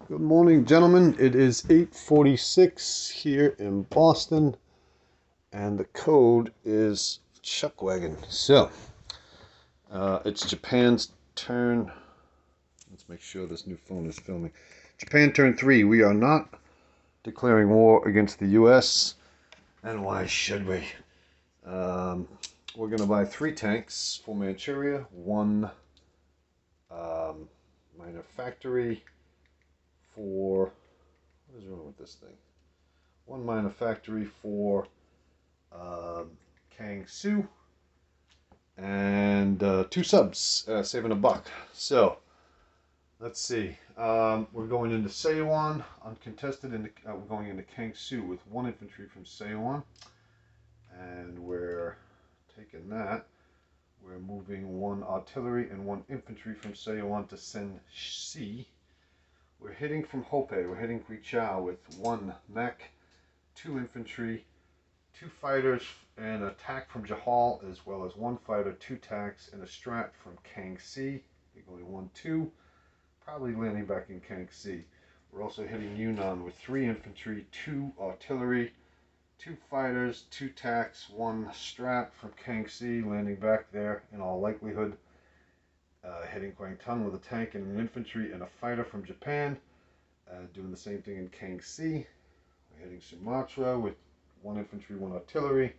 Good morning, gentlemen. It is 8:46 here in Boston, and the code is Chuckwagon. So, it's Japan's turn. Let's make sure this new phone is filming. Japan turn 3. We are not declaring war against the U.S., and why should we? We're going to buy 3 tanks for Manchuria, 1 minor factory for... What is wrong with this thing? 1 minor factory for Kangsu, and 2 subs, saving $1. So let's see. We're going into Seiwan uncontested. We're going into Kangsu with 1 infantry from Seiwan, and we're taking that. We're moving 1 artillery and 1 infantry from Seiwan to Senshi. We're hitting from Hope. We're hitting Guichao with 1 mech, 2 infantry, 2 fighters, and an attack from Jahal, as well as 1 fighter, 2 tanks, and a strat from Kangxi. We're going 1-2, probably landing back in Kangxi. We're also hitting Yunnan with 3 infantry, 2 artillery, 2 fighters, 2 tanks, 1 strat from Kangxi, landing back there in all likelihood. Hitting Guangtan with a tank and an infantry and a fighter from Japan. Doing the same thing in Kangxi. We're hitting Sumatra with 1 infantry, 1 artillery.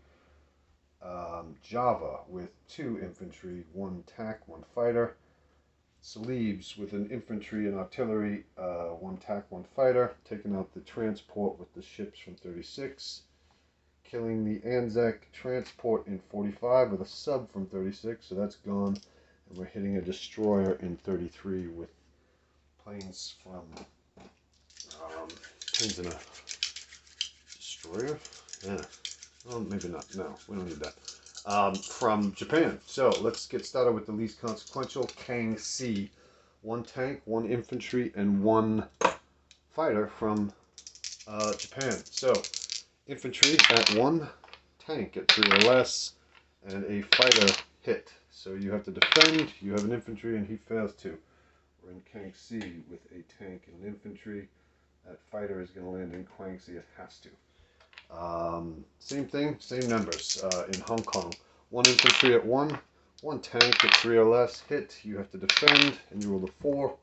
Java with 2 infantry, 1 tank, 1 fighter. Celebes with an infantry and artillery, 1 tank, 1 fighter. Taking out the transport with the ships from 36. Killing the Anzac transport in 45 with a sub from 36, so that's gone. And we're hitting a destroyer in 33 with planes from planes in a destroyer. Yeah. Well, maybe not. No, we don't need that. From Japan. So let's get started with the least consequential. Kangxi. 1 tank, 1 infantry, and 1 fighter from Japan. So infantry at 1, tank at 3 or less, and a fighter hit. So you have to defend. You have an infantry, and he fails to. We're in Kangxi with a tank and an infantry. That fighter is going to land in Guangxi. It has to. Same thing, same numbers in Hong Kong. 1 infantry at 1, 1 tank at 3 or less. Hit, you have to defend, and you roll a 4.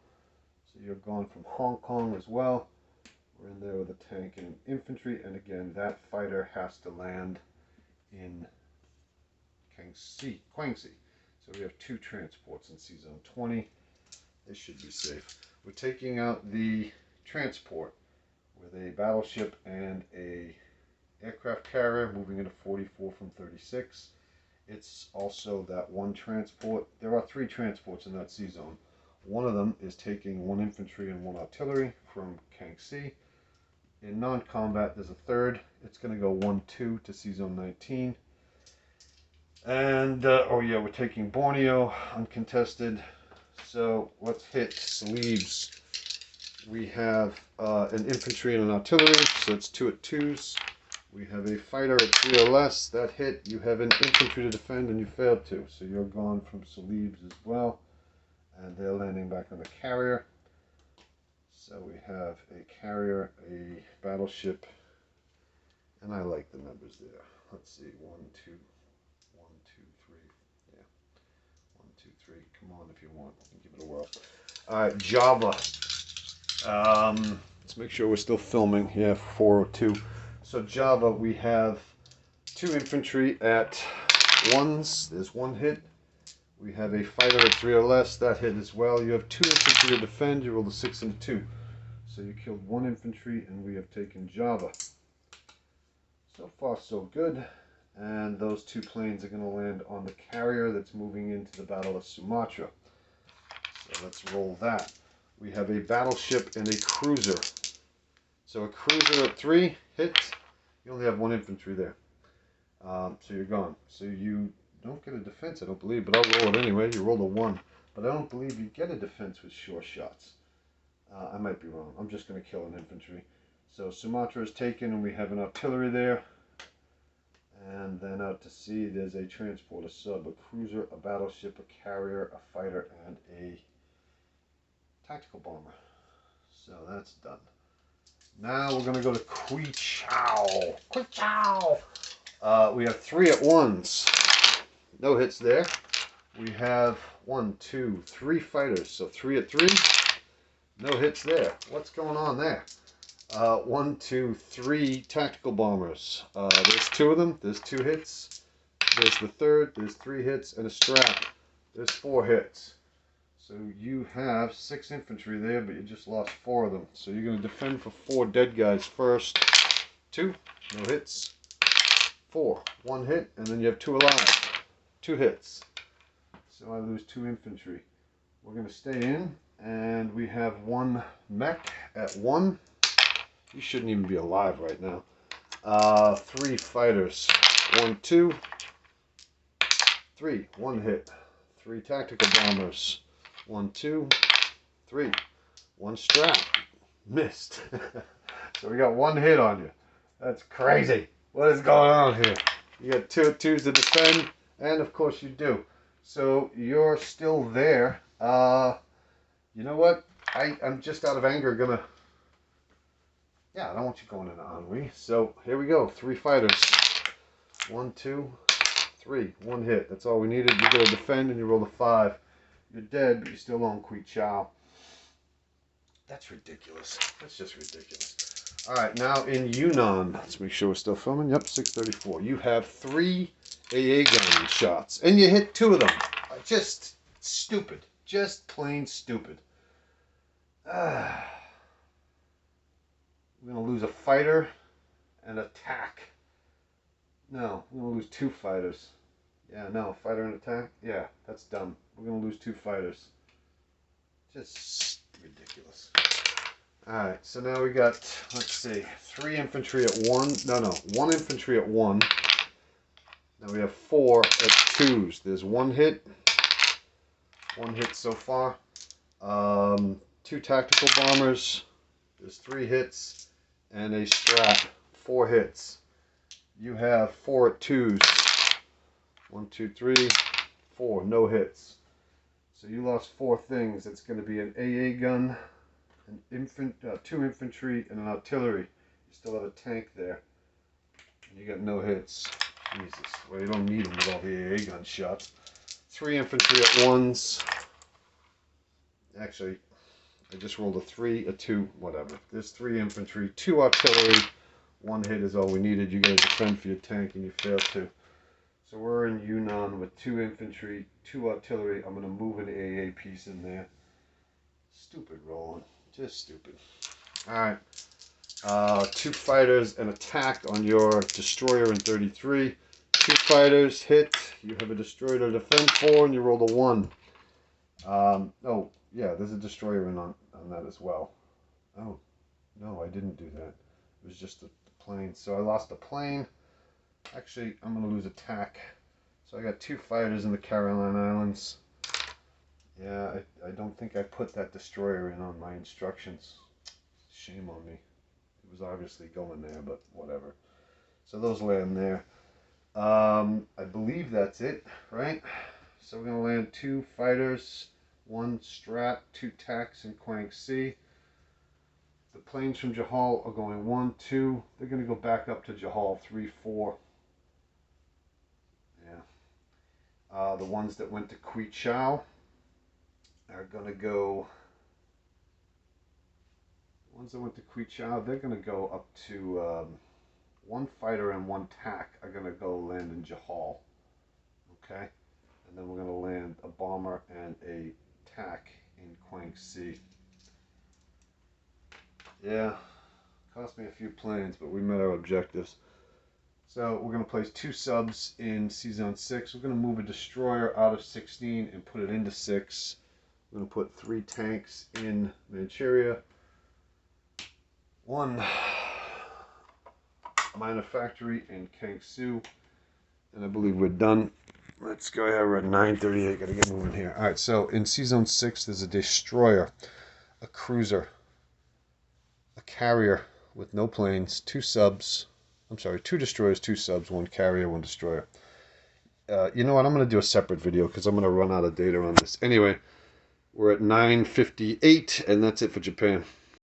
So you're gone from Hong Kong as well. We're in there with a tank and an infantry, and again, that fighter has to land in Guangxi. So we have 2 transports in C Zone 20. They should be safe. We're taking out the transport with a battleship and a aircraft carrier, moving into 44 from 36. It's also that 1 transport. There are 3 transports in that C zone. One of them is taking 1 infantry and 1 artillery from Kangxi. In non-combat, there's a 3rd. It's going to go 1-2 to C zone 19. And, oh yeah, we're taking Borneo, uncontested. So let's hit Celebes. We have an infantry and an artillery, so it's 2 at 2s. We have a fighter at 3 or less. That hit. You have an infantry to defend, and you failed to. So you're gone from Celebes as well. And they're landing back on the carrier. So we have a carrier, a battleship, and I like the numbers there. Let's see, 1, 2, 1, 2, 3. Yeah, 1, 2, 3. Come on if you want. Give it a whirl. All right, Java. Let's make sure we're still filming. Yeah, 402. So Java, we have 2 infantry at 1s. There's 1 hit. We have a fighter at 3 or less. That hit as well. You have 2 infantry to defend. You rolled a 6 and a 2. So you killed 1 infantry, and we have taken Java. So far, so good. And those 2 planes are going to land on the carrier that's moving into the Battle of Sumatra. So let's roll that. We have a battleship and a cruiser. So a cruiser at 3, hit. You only have 1 infantry there. So you're gone. So you don't get a defense, I don't believe, but I'll roll it anyway. You rolled a 1. But I don't believe you get a defense with sure shots. I might be wrong. I'm just going to kill an infantry. So Sumatra is taken, and we have an artillery there. And then out to sea, there's a transport, a sub, a cruiser, a battleship, a carrier, a fighter, and a tactical bomber. So that's done. Now we're going to go to Quichao. Quichao! We have 3 at 1s. No hits there. We have 1, 2, 3 fighters. So 3 at 3. No hits there. What's going on there? 1, 2, 3 tactical bombers. There's 2 of them. There's 2 hits. There's the third. There's 3 hits and a strap. There's 4 hits. So you have 6 infantry there, but you just lost 4 of them. So you're going to defend for 4 dead guys first. 2, no hits. 4, 1 hit, and then you have 2 alive. 2 hits. So I lose 2 infantry. We're going to stay in, and we have 1 mech at 1. You shouldn't even be alive right now. 3 fighters. 1, 2, 3. 1 hit. 3 tactical bombers. 1, 2, 3. 1 strap. Missed. So we got 1 hit on you. That's crazy. What is going on here? You got 2 at 2s to defend, and of course you do. So you're still there. You know what? I'm just out of anger gonna... Yeah, I don't want you going into ennui. So here we go. 3 fighters. 1, 2, 3. 1 hit. That's all we needed. You go to defend and you roll a 5. You're dead, but you're still on Quichao. That's ridiculous. That's just ridiculous. Alright, now in Yunnan. Let's make sure we're still filming. Yep, 634. You have 3 AA gun shots. And you hit 2 of them. Just stupid. Just plain stupid. We're going to lose a fighter and attack. No, we're going to lose 2 fighters. Yeah, no, fighter and attack. Yeah, that's dumb. We're going to lose 2 fighters. Just ridiculous. Alright, so now we got, let's see, 3 infantry at 1. No, 1 infantry at 1. Now we have 4 at 2s. There's 1 hit. 1 hit so far. 2 tactical bombers. There's 3 hits. And a strap. 4 hits. You have 4 at 2s. 1, 2, 3, 4. No hits. So you lost 4 things. It's going to be an AA gun, an 2 infantry, and an artillery. You still have a tank there. And you got no hits. Jesus. Well, you don't need them with all the AA gun shots. 3 infantry at 1s. Actually, I just rolled a 3, a 2, whatever. There's 3 infantry, 2 artillery. 1 hit is all we needed. You got to defend for your tank, and you failed to. So we're in Yunnan with 2 infantry, 2 artillery. I'm going to move an AA piece in there. Stupid rolling. Just stupid. Alright. 2 fighters and attack on your destroyer in 33. 2 fighters hit. You have a destroyer to defend for, and you roll a 1. Oh, yeah, there's a destroyer in on that as well. Oh, no, I didn't do that. It was just the plane. So I lost the plane. Actually, I'm going to lose attack. So I got 2 fighters in the Caroline Islands. Yeah, I don't think I put that destroyer in on my instructions. Shame on me. It was obviously going there, but whatever. So those land there. I believe that's it, right? So we're going to land 2 fighters, 1 strat, 2 tacks in Quang C. The planes from Jahal are going 1, 2. They're going to go back up to Jahal 3, 4. Yeah. The ones that went to Quichao are going to go. The ones that went to Quichao, they're going to go up to 1 fighter and 1 tack are going to go land in Jahal. Okay? And then we're going to land a bomber and a tack in Quang C. Yeah, cost me a few planes, but we met our objectives. So we're going to place 2 subs in C-Zone 6. We're going to move a destroyer out of 16 and put it into 6. We're going to put 3 tanks in Manchuria. 1 minor factory in Kangsu. And I believe we're done. Let's go ahead. We're at 9:38. Got to get moving here. All right, so in C-Zone 6, there's a destroyer, a cruiser, a carrier with no planes, 2 subs. I'm sorry, 2 destroyers, 2 subs, 1 carrier, 1 destroyer. You know what? I'm going to do a separate video because I'm going to run out of data on this. Anyway, we're at 9:58, and that's it for Japan.